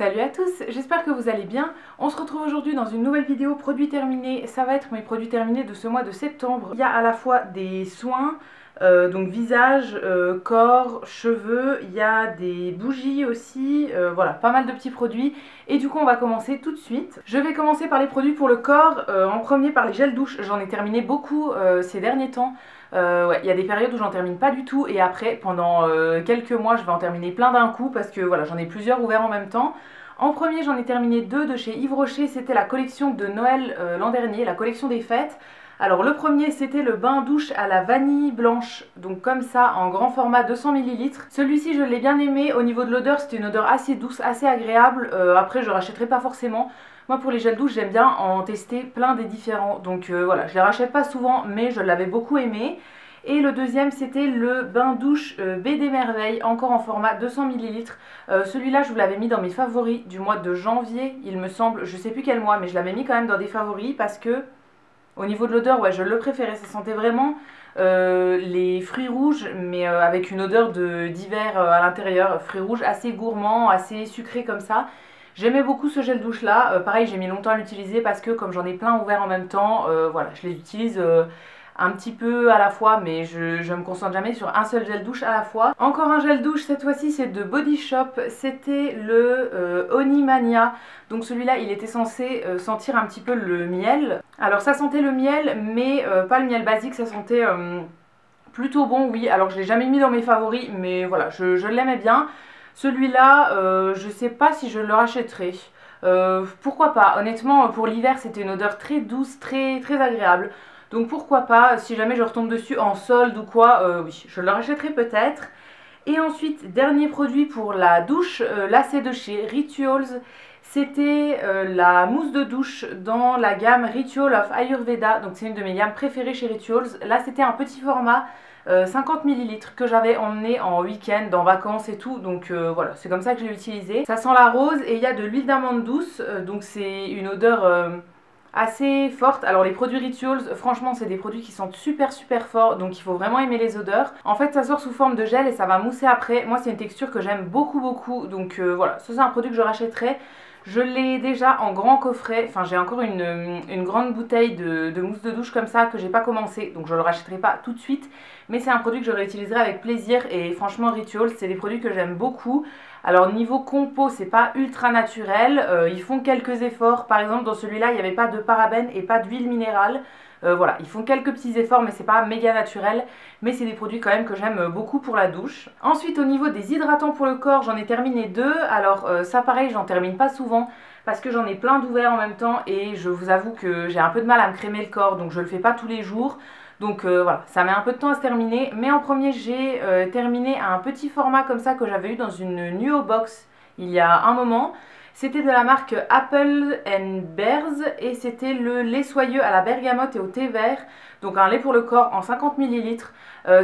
Salut à tous, j'espère que vous allez bien. On se retrouve aujourd'hui dans une nouvelle vidéo produits terminés. Ça va être mes produits terminés de ce mois de septembre. Il y a à la fois des soins, donc visage, corps, cheveux, il y a des bougies aussi, voilà, pas mal de petits produits. Et du coup on va commencer tout de suite. Je vais commencer par les produits pour le corps, en premier par les gels douche. J'en ai terminé beaucoup ces derniers temps. Ouais, il y a des périodes où j'en termine pas du tout et après pendant quelques mois je vais en terminer plein d'un coup parce que voilà, j'en ai plusieurs ouverts en même temps. En premier j'en ai terminé deux de chez Yves Rocher, c'était la collection de Noël l'an dernier, la collection des fêtes. Alors le premier c'était le bain douche à la vanille blanche, donc comme ça en grand format 200 ml. Celui-ci je l'ai bien aimé, au niveau de l'odeur c'était une odeur assez douce, assez agréable, après je rachèterai pas forcément. Moi pour les gels douche j'aime bien en tester plein des différents, donc voilà, je les rachète pas souvent mais je l'avais beaucoup aimé. Et le deuxième c'était le bain douche BD Merveille, encore en format 200 ml. Celui-là je vous l'avais mis dans mes favoris du mois de janvier il me semble, je sais plus quel mois mais je l'avais mis quand même dans des favoris parce que au niveau de l'odeur ouais je le préférais, ça sentait vraiment les fruits rouges mais avec une odeur d'hiver à l'intérieur, fruits rouges assez gourmands, assez sucrés comme ça. J'aimais beaucoup ce gel douche là, pareil j'ai mis longtemps à l'utiliser parce que comme j'en ai plein ouverts en même temps, voilà, je les utilise un petit peu à la fois mais je me concentre jamais sur un seul gel douche à la fois. Encore un gel douche, cette fois-ci c'est de Body Shop, c'était le Onimania. Donc celui-là il était censé sentir un petit peu le miel. Alors ça sentait le miel mais pas le miel basique, ça sentait plutôt bon, oui. Alors je l'ai jamais mis dans mes favoris mais voilà, je l'aimais bien. Celui-là, je sais pas si je le rachèterai. Pourquoi pas, honnêtement pour l'hiver c'était une odeur très douce, très agréable. Donc pourquoi pas, si jamais je retombe dessus en solde ou quoi, oui, je le rachèterai peut-être. Et ensuite, dernier produit pour la douche, là c'est de chez Rituals. C'était la mousse de douche dans la gamme Ritual of Ayurveda. Donc c'est une de mes gammes préférées chez Rituals. Là c'était un petit format 50 ml que j'avais emmené en week-end, en vacances et tout. Donc voilà, c'est comme ça que je l'ai utilisé. Ça sent la rose et il y a de l'huile d'amande douce. Donc c'est une odeur assez forte. Alors les produits Rituals, franchement c'est des produits qui sentent super forts, donc il faut vraiment aimer les odeurs. En fait ça sort sous forme de gel et ça va mousser après. Moi c'est une texture que j'aime beaucoup, donc voilà, ça c'est un produit que je rachèterai. Je l'ai déjà en grand coffret, enfin j'ai encore une grande bouteille de mousse de douche comme ça que j'ai pas commencé, donc je le rachèterai pas tout de suite. Mais c'est un produit que je réutiliserai avec plaisir et franchement Rituals c'est des produits que j'aime beaucoup. Alors niveau compo c'est pas ultra naturel, ils font quelques efforts, par exemple dans celui-là il n'y avait pas de parabènes et pas d'huile minérale. Voilà, ils font quelques petits efforts mais c'est pas méga naturel, mais c'est des produits quand même que j'aime beaucoup pour la douche. Ensuite au niveau des hydratants pour le corps j'en ai terminé deux, alors ça pareil j'en termine pas souvent parce que j'en ai plein d'ouverts en même temps et je vous avoue que j'ai un peu de mal à me crémer le corps donc je le fais pas tous les jours. Donc voilà, ça met un peu de temps à se terminer, mais en premier j'ai terminé un petit format comme ça que j'avais eu dans une Nuo Box il y a un moment. C'était de la marque Apple Bears et c'était le lait soyeux à la bergamote et au thé vert. Donc un lait pour le corps en 50 ml.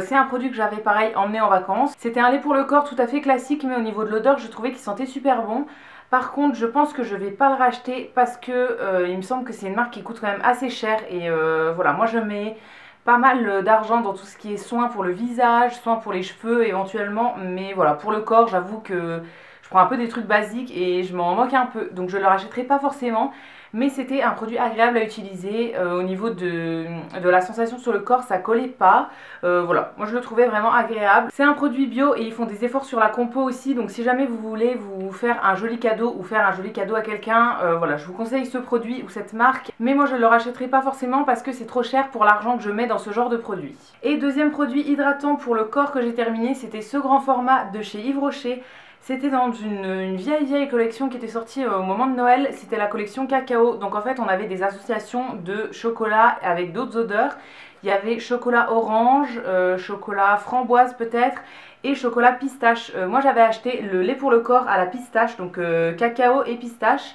C'est un produit que j'avais pareil emmené en vacances. C'était un lait pour le corps tout à fait classique mais au niveau de l'odeur je trouvais qu'il sentait super bon. Par contre je pense que je vais pas le racheter parce que il me semble que c'est une marque qui coûte quand même assez cher et voilà, moi je mets pas mal d'argent dans tout ce qui est soins pour le visage, soins pour les cheveux éventuellement, mais voilà, pour le corps j'avoue que je prends un peu des trucs basiques et je m'en moque un peu, donc je le rachèterai pas forcément, mais c'était un produit agréable à utiliser. Au niveau de la sensation sur le corps ça collait pas, voilà, moi je le trouvais vraiment agréable. C'est un produit bio et ils font des efforts sur la compo aussi, donc si jamais vous voulez vous faire un joli cadeau ou faire un joli cadeau à quelqu'un, voilà, je vous conseille ce produit ou cette marque, mais moi je le rachèterai pas forcément parce que c'est trop cher pour l'argent que je mets dans ce genre de produit. Et deuxième produit hydratant pour le corps que j'ai terminé, c'était ce grand format de chez Yves Rocher. C'était dans une vieille collection qui était sortie au moment de Noël, c'était la collection cacao. Donc en fait on avait des associations de chocolat avec d'autres odeurs. Il y avait chocolat orange, chocolat framboise peut-être et chocolat pistache. Moi j'avais acheté le lait pour le corps à la pistache, donc cacao et pistache.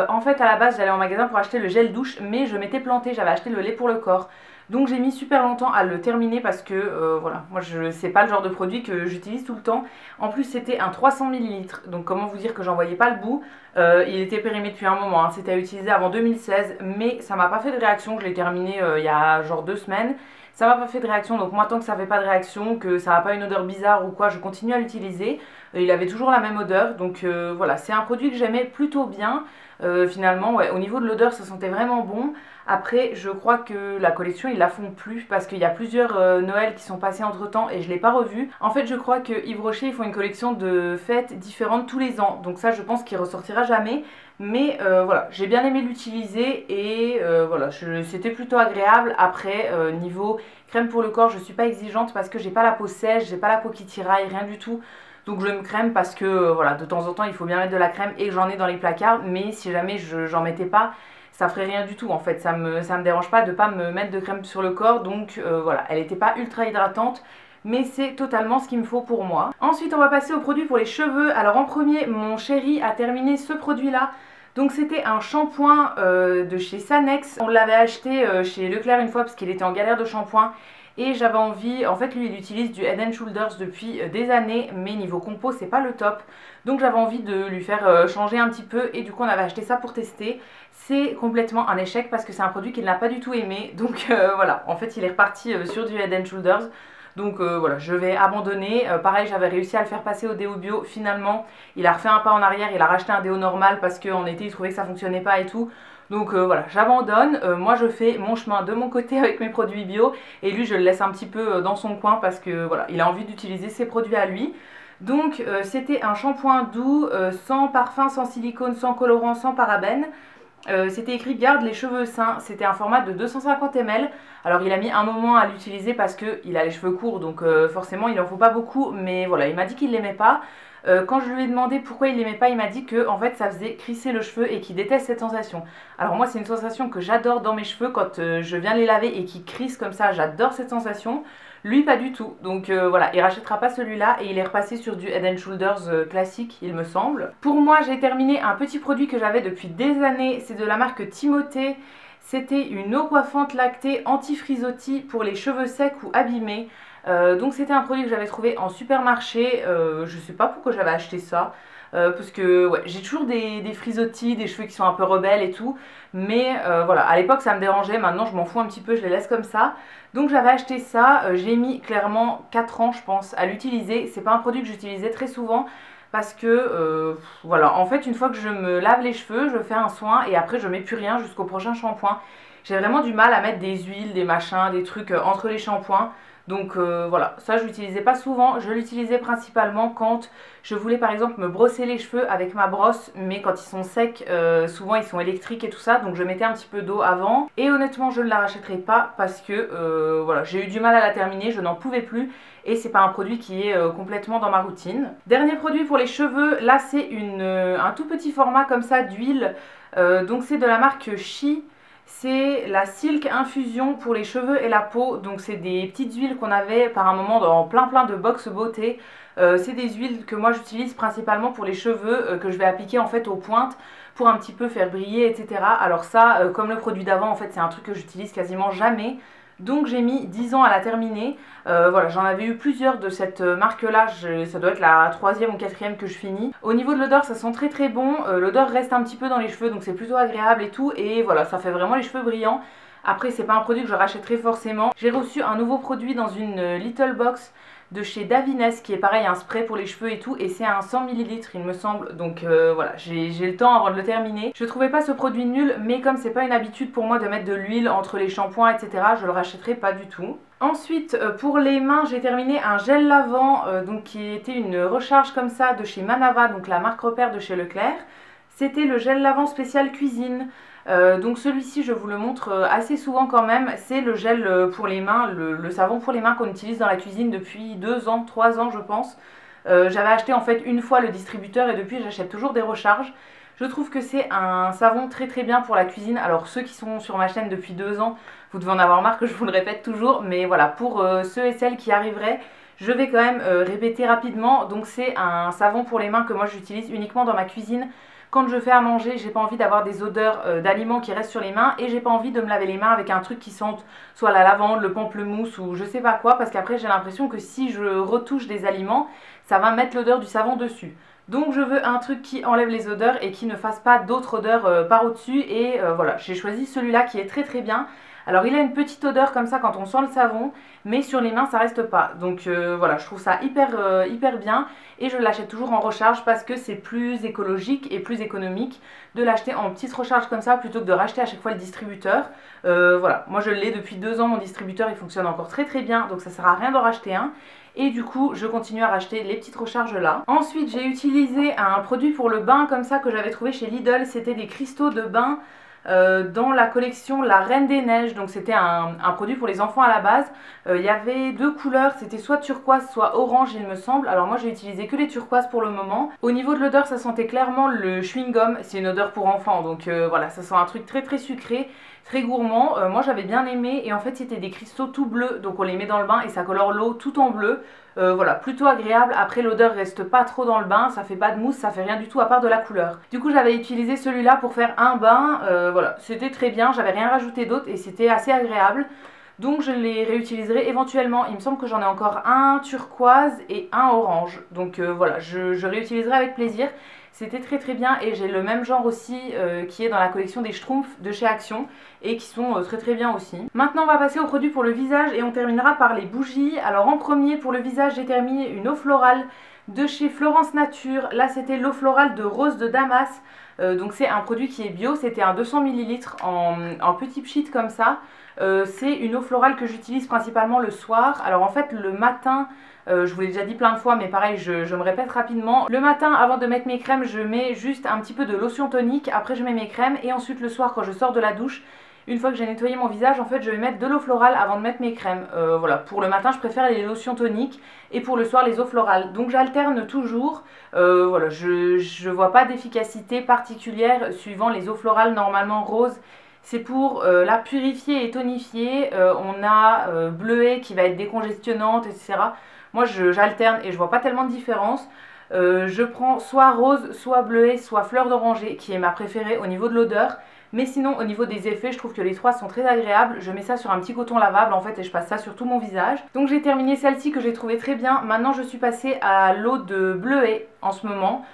En fait à la base j'allais en magasin pour acheter le gel douche mais je m'étais plantée, j'avais acheté le lait pour le corps. Donc j'ai mis super longtemps à le terminer parce que voilà, moi c'est pas le genre de produit que j'utilise tout le temps. En plus c'était un 300 ml, donc comment vous dire que j'en voyais pas le bout. Il était périmé depuis un moment, hein. C'était à utiliser avant 2016, mais ça m'a pas fait de réaction, je l'ai terminé il y a genre 2 semaines. Ça m'a pas fait de réaction, donc moi tant que ça fait pas de réaction, que ça n'a pas une odeur bizarre ou quoi, je continue à l'utiliser. il avait toujours la même odeur, donc voilà, c'est un produit que j'aimais plutôt bien. Finalement, ouais, au niveau de l'odeur, ça sentait vraiment bon. Après, je crois que la collection, ils la font plus parce qu'il y a plusieurs Noël qui sont passés entre temps et je l'ai pas revu. En fait, je crois que Yves Rocher, ils font une collection de fêtes différentes tous les ans. Donc ça, je pense qu'il ressortira jamais. Mais voilà, j'ai bien aimé l'utiliser et voilà, c'était plutôt agréable. Après, niveau crème pour le corps, je suis pas exigeante parce que j'ai pas la peau sèche, j'ai pas la peau qui tiraille, rien du tout. Donc je me crème parce que voilà, de temps en temps il faut bien mettre de la crème et que j'en ai dans les placards. Mais si jamais j'en mettais pas, ça ferait rien du tout en fait. Ça me dérange pas de pas me mettre de crème sur le corps. Donc voilà, elle était pas ultra hydratante, mais c'est totalement ce qu'il me faut pour moi. Ensuite on va passer aux produits pour les cheveux. Alors en premier, mon chéri a terminé ce produit là. Donc c'était un shampoing de chez Sanex. On l'avait acheté chez Leclerc une fois parce qu'il était en galère de shampoing. Et j'avais envie, en fait lui il utilise du Head & Shoulders depuis des années, mais niveau compo c'est pas le top. Donc j'avais envie de lui faire changer un petit peu et du coup on avait acheté ça pour tester. C'est complètement un échec parce que c'est un produit qu'il n'a pas du tout aimé. Donc voilà, en fait il est reparti sur du Head & Shoulders. Donc voilà, je vais abandonner. Pareil, j'avais réussi à le faire passer au déo bio. Finalement, il a refait un pas en arrière, il a racheté un déo normal parce qu'en été, il trouvait que ça fonctionnait pas et tout. Donc voilà, j'abandonne. Moi, je fais mon chemin de mon côté avec mes produits bio. Et lui, je le laisse un petit peu dans son coin parce que voilà, il a envie d'utiliser ses produits à lui. Donc c'était un shampoing doux, sans parfum, sans silicone, sans colorant, sans parabènes. C'était écrit garde les cheveux sains, c'était un format de 250 ml. Alors il a mis un moment à l'utiliser parce qu'il a les cheveux courts, donc forcément il en faut pas beaucoup, mais voilà, il m'a dit qu'il l'aimait pas. Quand je lui ai demandé pourquoi il l'aimait pas, il m'a dit que en fait ça faisait crisser le cheveu et qu'il déteste cette sensation. Alors moi c'est une sensation que j'adore dans mes cheveux quand je viens les laver et qu'ils crissent comme ça, j'adore cette sensation. Lui pas du tout, donc voilà, il rachètera pas celui-là et il est repassé sur du Head & Shoulders classique il me semble. Pour moi j'ai terminé un petit produit que j'avais depuis des années, c'est de la marque Timothée. C'était une eau coiffante lactée anti-frisottis pour les cheveux secs ou abîmés. Donc c'était un produit que j'avais trouvé en supermarché, je sais pas pourquoi j'avais acheté ça. Parce que ouais, j'ai toujours des frisottis, des cheveux qui sont un peu rebelles et tout. Mais voilà, à l'époque ça me dérangeait, maintenant je m'en fous un petit peu, je les laisse comme ça. Donc j'avais acheté ça, j'ai mis clairement 4 ans je pense à l'utiliser. C'est pas un produit que j'utilisais très souvent parce que voilà, en fait une fois que je me lave les cheveux, je fais un soin et après je mets plus rien jusqu'au prochain shampoing. J'ai vraiment du mal à mettre des huiles, des machins, des trucs entre les shampoings. Donc voilà, ça je l'utilisais pas souvent, je l'utilisais principalement quand je voulais par exemple me brosser les cheveux avec ma brosse, mais quand ils sont secs, souvent ils sont électriques et tout ça, donc je mettais un petit peu d'eau avant. Et honnêtement je ne la rachèterai pas parce que voilà, j'ai eu du mal à la terminer, je n'en pouvais plus et c'est pas un produit qui est complètement dans ma routine. Dernier produit pour les cheveux, là c'est un tout petit format comme ça d'huile, donc c'est de la marque Chi. C'est la Silk Infusion pour les cheveux et la peau. Donc c'est des petites huiles qu'on avait par un moment dans plein de box beauté. C'est des huiles que moi j'utilise principalement pour les cheveux, que je vais appliquer en fait aux pointes pour un petit peu faire briller, etc. Alors ça, comme le produit d'avant, en fait c'est un truc que j'utilise quasiment jamais. Donc j'ai mis 10 ans à la terminer. Voilà, j'en avais eu plusieurs de cette marque là, ça doit être la 3e ou 4e que je finis. Au niveau de l'odeur ça sent très bon, l'odeur reste un petit peu dans les cheveux donc c'est plutôt agréable et tout. Et voilà, ça fait vraiment les cheveux brillants. Après c'est pas un produit que je rachèterai forcément. J'ai reçu un nouveau produit dans une little box de chez Davines qui est pareil, un spray pour les cheveux et tout, et c'est un 100 ml il me semble, donc voilà, j'ai le temps avant de le terminer. Je trouvais pas ce produit nul, mais comme c'est pas une habitude pour moi de mettre de l'huile entre les shampoings etc, je le rachèterai pas du tout. Ensuite pour les mains j'ai terminé un gel lavant donc qui était une recharge comme ça de chez Manava, donc la marque repère de chez Leclerc. C'était le gel lavant spécial cuisine. Donc celui-ci je vous le montre assez souvent quand même, c'est le gel pour les mains, le savon pour les mains qu'on utilise dans la cuisine depuis 2 ans, 3 ans je pense. J'avais acheté en fait une fois le distributeur et depuis j'achète toujours des recharges. Je trouve que c'est un savon très bien pour la cuisine. Alors ceux qui sont sur ma chaîne depuis 2 ans, vous devez en avoir marre que je vous le répète toujours, mais voilà, pour ceux et celles qui arriveraient, je vais quand même répéter rapidement. Donc c'est un savon pour les mains que moi j'utilise uniquement dans ma cuisine. Quand je fais à manger, j'ai pas envie d'avoir des odeurs d'aliments qui restent sur les mains et j'ai pas envie de me laver les mains avec un truc qui sente soit la lavande, le pamplemousse ou je sais pas quoi, parce qu'après j'ai l'impression que si je retouche des aliments, ça va mettre l'odeur du savon dessus. Donc je veux un truc qui enlève les odeurs et qui ne fasse pas d'autres odeurs par au-dessus et voilà, j'ai choisi celui-là qui est très bien. Alors il a une petite odeur comme ça quand on sent le savon, mais sur les mains ça reste pas. Donc voilà, je trouve ça hyper bien et je l'achète toujours en recharge parce que c'est plus écologique et plus économique de l'acheter en petite recharge comme ça plutôt que de racheter à chaque fois le distributeur. Voilà, moi je l'ai depuis 2 ans, mon distributeur il fonctionne encore très bien, donc ça sert à rien d'en racheter un. Et du coup je continue à racheter les petites recharges là. Ensuite j'ai utilisé un produit pour le bain comme ça que j'avais trouvé chez Lidl, c'était des cristaux de bain dans la collection La Reine des Neiges. Donc c'était un produit pour les enfants à la base. Il y avait 2 couleurs, c'était soit turquoise soit orange il me semble. Alors moi j'ai utilisé que les turquoises pour le moment. Au niveau de l'odeur ça sentait clairement le chewing-gum, c'est une odeur pour enfants, donc voilà, ça sent un truc très sucré, très gourmand. Moi j'avais bien aimé et en fait c'était des cristaux tout bleus, donc on les met dans le bain et ça colore l'eau tout en bleu. Voilà, plutôt agréable. Après l'odeur reste pas trop dans le bain, ça fait pas de mousse, ça fait rien du tout à part de la couleur. Du coup j'avais utilisé celui-là pour faire un bain, voilà, c'était très bien, j'avais rien rajouté d'autre et c'était assez agréable. Donc je les réutiliserai éventuellement. Il me semble que j'en ai encore un turquoise et un orange. Donc voilà, je réutiliserai avec plaisir. C'était très bien et j'ai le même genre aussi qui est dans la collection des Schtroumpfs de chez Action et qui sont très bien aussi. Maintenant on va passer aux produits pour le visage et on terminera par les bougies. Alors en premier pour le visage j'ai terminé une eau florale de chez Florence Nature. Là c'était l'eau florale de Rose de Damas. Donc c'est un produit qui est bio, c'était un 200 ml en petit pchit comme ça. C'est une eau florale que j'utilise principalement le soir. Alors en fait le matin, je vous l'ai déjà dit plein de fois mais pareil je me répète rapidement. Le matin avant de mettre mes crèmes je mets juste un petit peu de lotion tonique, après je mets mes crèmes et ensuite le soir quand je sors de la douche, une fois que j'ai nettoyé mon visage, en fait je vais mettre de l'eau florale avant de mettre mes crèmes. Voilà, pour le matin je préfère les lotions toniques et pour le soir les eaux florales. Donc j'alterne toujours. Voilà, je vois pas d'efficacité particulière suivant les eaux florales normalement roses. C'est pour la purifier et tonifier. On a bleuet qui va être décongestionnante, etc. Moi j'alterne et je vois pas tellement de différence. Je prends soit rose, soit bleuet, soit fleur d'oranger qui est ma préférée au niveau de l'odeur. Mais sinon au niveau des effets je trouve que les trois sont très agréables. Je mets ça sur un petit coton lavable en fait et je passe ça sur tout mon visage. Donc j'ai terminé celle-ci que j'ai trouvée très bien. Maintenant je suis passée à l'eau de bleuet en ce moment.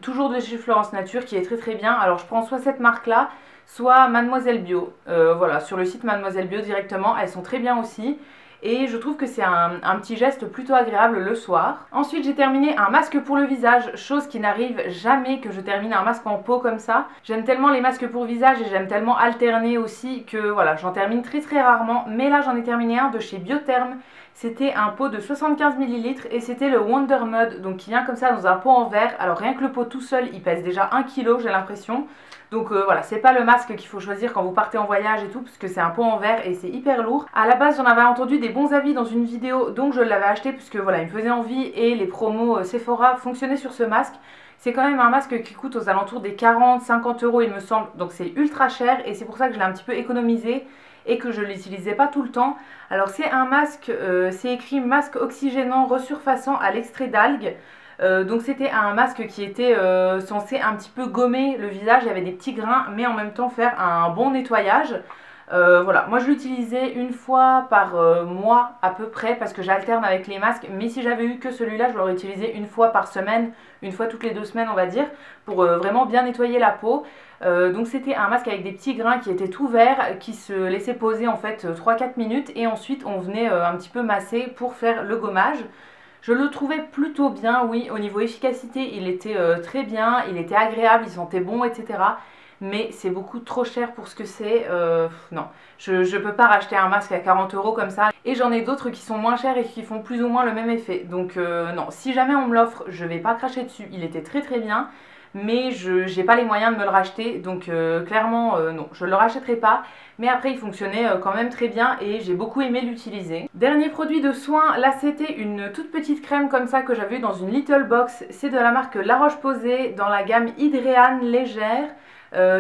Toujours de chez Florence Nature qui est très bien. Alors je prends soit cette marque là, soit Mademoiselle Bio. Voilà, sur le site Mademoiselle Bio directement, elles sont très bien aussi. Et je trouve que c'est un petit geste plutôt agréable le soir. Ensuite j'ai terminé un masque pour le visage, chose qui n'arrive jamais que je termine un masque en peau comme ça. J'aime tellement les masques pour visage et j'aime tellement alterner aussi que voilà, j'en termine très rarement. Mais là j'en ai terminé un de chez Biotherm. C'était un pot de 75 ml et c'était le Wonder Mud, donc qui vient comme ça dans un pot en verre. Alors rien que le pot tout seul il pèse déjà 1 kg j'ai l'impression. Donc voilà, c'est pas le masque qu'il faut choisir quand vous partez en voyage et tout, parce que c'est un pot en verre et c'est hyper lourd. À la base j'en avais entendu des bons avis dans une vidéo, donc je l'avais acheté puisque voilà, il me faisait envie et les promos Sephora fonctionnaient sur ce masque. C'est quand même un masque qui coûte aux alentours des 40-50 € il me semble, donc c'est ultra cher et c'est pour ça que je l'ai un petit peu économisé et que je ne l'utilisais pas tout le temps. Alors c'est un masque, c'est écrit masque oxygénant resurfaçant à l'extrait d'algues. Donc c'était un masque qui était censé un petit peu gommer le visage, il y avait des petits grains mais en même temps faire un bon nettoyage. Voilà, moi je l'utilisais une fois par mois à peu près parce que j'alterne avec les masques, mais si j'avais eu que celui-là je l'aurais utilisé une fois par semaine, une fois toutes les 2 semaines on va dire, pour vraiment bien nettoyer la peau. Donc c'était un masque avec des petits grains qui étaient tout verts, qui se laissaient poser en fait 3-4 minutes et ensuite on venait un petit peu masser pour faire le gommage. Je le trouvais plutôt bien, oui, au niveau efficacité il était très bien, il était agréable, il sentait bon, etc. Mais c'est beaucoup trop cher pour ce que c'est, non, je peux pas racheter un masque à 40 € comme ça. Et j'en ai d'autres qui sont moins chers et qui font plus ou moins le même effet. Donc non, si jamais on me l'offre, je vais pas cracher dessus, il était très bien. Mais je n'ai pas les moyens de me le racheter, donc clairement non, je ne le rachèterai pas. Mais après il fonctionnait quand même très bien et j'ai beaucoup aimé l'utiliser. Dernier produit de soin, là c'était une toute petite crème comme ça que j'avais eu dans une little box. C'est de la marque La Roche-Posay dans la gamme Hydréane légère.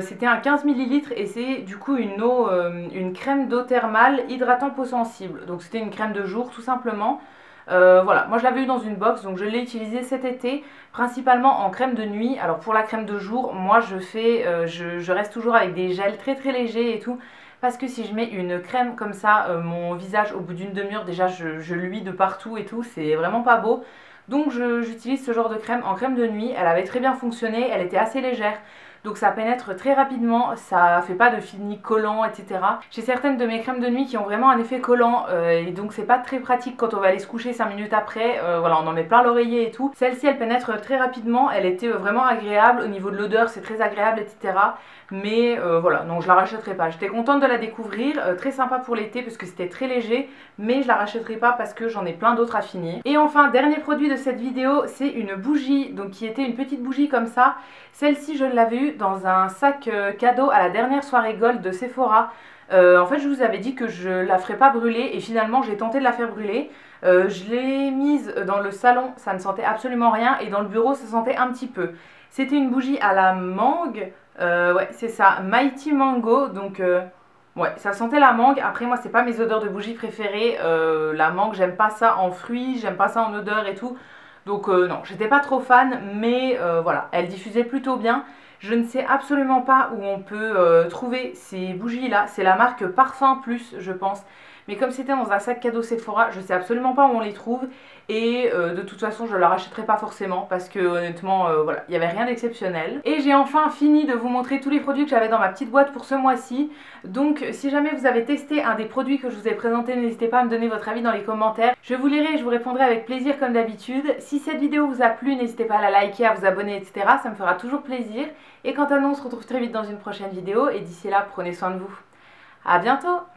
C'était un 15 ml et c'est du coup une crème d'eau thermale hydratant peau sensible. Donc c'était une crème de jour tout simplement. Voilà, moi je l'avais eu dans une box donc je l'ai utilisé cet été principalement en crème de nuit. Alors pour la crème de jour, moi je reste toujours avec des gels très légers et tout, parce que si je mets une crème comme ça, mon visage au bout d'une demi-heure déjà je luis de partout et tout, c'est vraiment pas beau. Donc j'utilise ce genre de crème en crème de nuit, elle avait très bien fonctionné, elle était assez légère. donc ça pénètre très rapidement, ça fait pas de fini collant, etc. J'ai certaines de mes crèmes de nuit qui ont vraiment un effet collant et donc c'est pas très pratique quand on va aller se coucher 5 minutes après, voilà, on en met plein l'oreiller et tout. Celle-ci elle pénètre très rapidement, elle était vraiment agréable, au niveau de l'odeur c'est très agréable, etc. Mais voilà, donc je la rachèterai pas. J'étais contente de la découvrir, très sympa pour l'été parce que c'était très léger, mais je la rachèterai pas parce que j'en ai plein d'autres à finir. Et enfin, dernier produit de cette vidéo, c'est une bougie, donc qui était une petite bougie comme ça. Celle-ci je l'avais eue dans un sac cadeau à la dernière soirée gold de Sephora. En fait je vous avais dit que je la ferais pas brûler et finalement j'ai tenté de la faire brûler. Je l'ai mise dans le salon, ça ne sentait absolument rien, et dans le bureau ça sentait un petit peu. C'était une bougie à la mangue, ouais c'est ça, Mighty Mango, donc ouais ça sentait la mangue. Après moi c'est pas mes odeurs de bougie préférées, la mangue j'aime pas ça en fruits, j'aime pas ça en odeur et tout. Donc non, j'étais pas trop fan, mais voilà, elle diffusait plutôt bien. Je ne sais absolument pas où on peut trouver ces bougies là, c'est la marque Parfum Plus je pense. Mais comme c'était dans un sac cadeau Sephora, je sais absolument pas où on les trouve. Et de toute façon je la rachèterai pas forcément parce que honnêtement voilà, il n'y avait rien d'exceptionnel. Et j'ai enfin fini de vous montrer tous les produits que j'avais dans ma petite boîte pour ce mois-ci. Donc si jamais vous avez testé un des produits que je vous ai présenté, n'hésitez pas à me donner votre avis dans les commentaires. Je vous lirai et je vous répondrai avec plaisir comme d'habitude. Si cette vidéo vous a plu, n'hésitez pas à la liker, à vous abonner, etc. Ça me fera toujours plaisir. Et quant à nous, on se retrouve très vite dans une prochaine vidéo. Et d'ici là, prenez soin de vous. À bientôt!